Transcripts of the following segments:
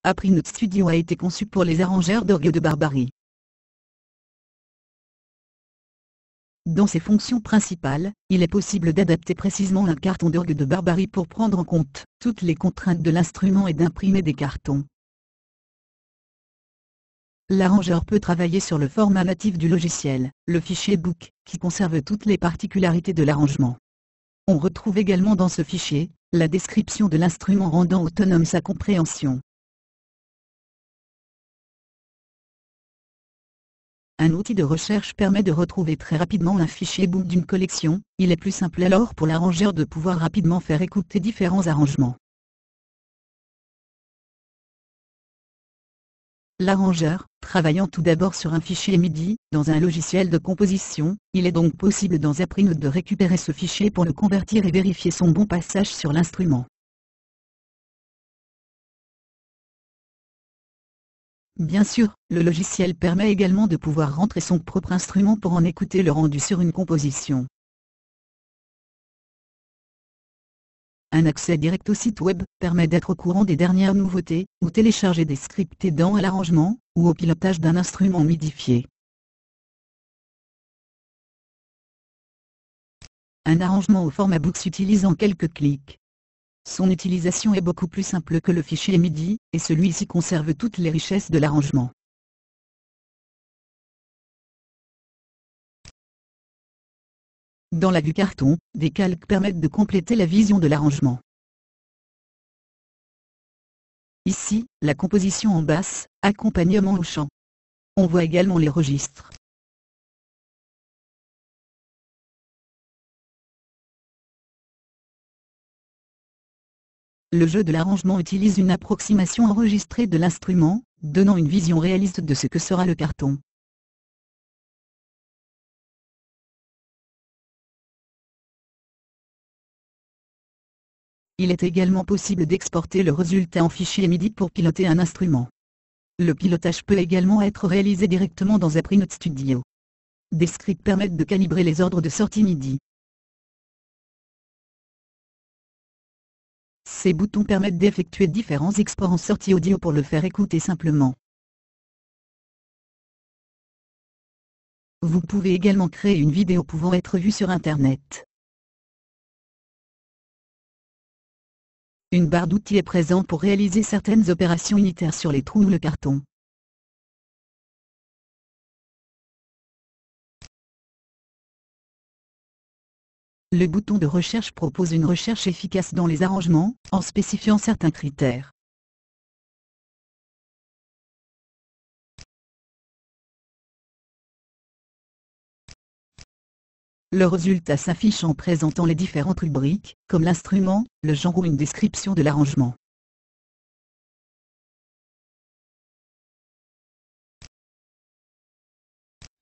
Aprinote Studio a été conçu pour les arrangeurs d'orgue de Barbarie. Dans ses fonctions principales, il est possible d'adapter précisément un carton d'orgue de Barbarie pour prendre en compte toutes les contraintes de l'instrument et d'imprimer des cartons. L'arrangeur peut travailler sur le format natif du logiciel, le fichier book, qui conserve toutes les particularités de l'arrangement. On retrouve également dans ce fichier, la description de l'instrument rendant autonome sa compréhension. Un outil de recherche permet de retrouver très rapidement un fichier book d'une collection, il est plus simple alors pour l'arrangeur de pouvoir rapidement faire écouter différents arrangements. L'arrangeur, travaillant tout d'abord sur un fichier MIDI, dans un logiciel de composition, il est donc possible dans Aprinote de récupérer ce fichier pour le convertir et vérifier son bon passage sur l'instrument. Bien sûr, le logiciel permet également de pouvoir rentrer son propre instrument pour en écouter le rendu sur une composition. Un accès direct au site web permet d'être au courant des dernières nouveautés, ou télécharger des scripts aidant à l'arrangement, ou au pilotage d'un instrument midifié. Un arrangement au format book s'utilise en quelques clics. Son utilisation est beaucoup plus simple que le fichier MIDI, et celui-ci conserve toutes les richesses de l'arrangement. Dans la vue carton, des calques permettent de compléter la vision de l'arrangement. Ici, la composition en basse, accompagnement au chant. On voit également les registres. Le jeu de l'arrangement utilise une approximation enregistrée de l'instrument, donnant une vision réaliste de ce que sera le carton. Il est également possible d'exporter le résultat en fichier MIDI pour piloter un instrument. Le pilotage peut également être réalisé directement dans Aprinote Studio. Des scripts permettent de calibrer les ordres de sortie MIDI. Ces boutons permettent d'effectuer différents exports en sortie audio pour le faire écouter simplement. Vous pouvez également créer une vidéo pouvant être vue sur Internet. Une barre d'outils est présente pour réaliser certaines opérations unitaires sur les trous ou le carton. Le bouton de recherche propose une recherche efficace dans les arrangements, en spécifiant certains critères. Le résultat s'affiche en présentant les différentes rubriques, comme l'instrument, le genre ou une description de l'arrangement.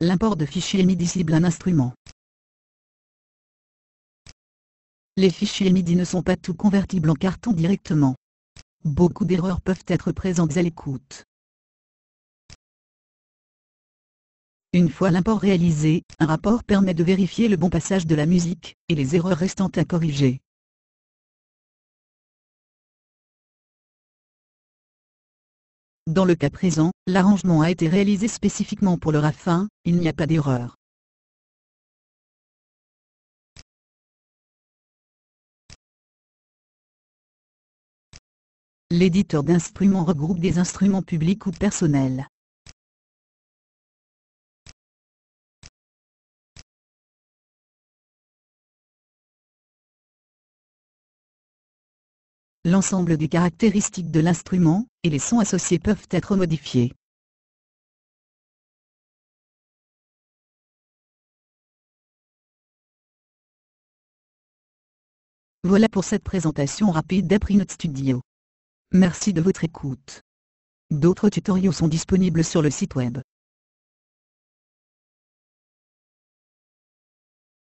L'import de fichiers MIDI cible un instrument. Les fichiers MIDI ne sont pas tous convertibles en carton directement. Beaucoup d'erreurs peuvent être présentes à l'écoute. Une fois l'import réalisé, un rapport permet de vérifier le bon passage de la musique, et les erreurs restantes à corriger. Dans le cas présent, l'arrangement a été réalisé spécifiquement pour le Rafin, il n'y a pas d'erreur. L'éditeur d'instruments regroupe des instruments publics ou personnels. L'ensemble des caractéristiques de l'instrument, et les sons associés peuvent être modifiés. Voilà pour cette présentation rapide d'Aprinote Studio. Merci de votre écoute. D'autres tutoriaux sont disponibles sur le site web.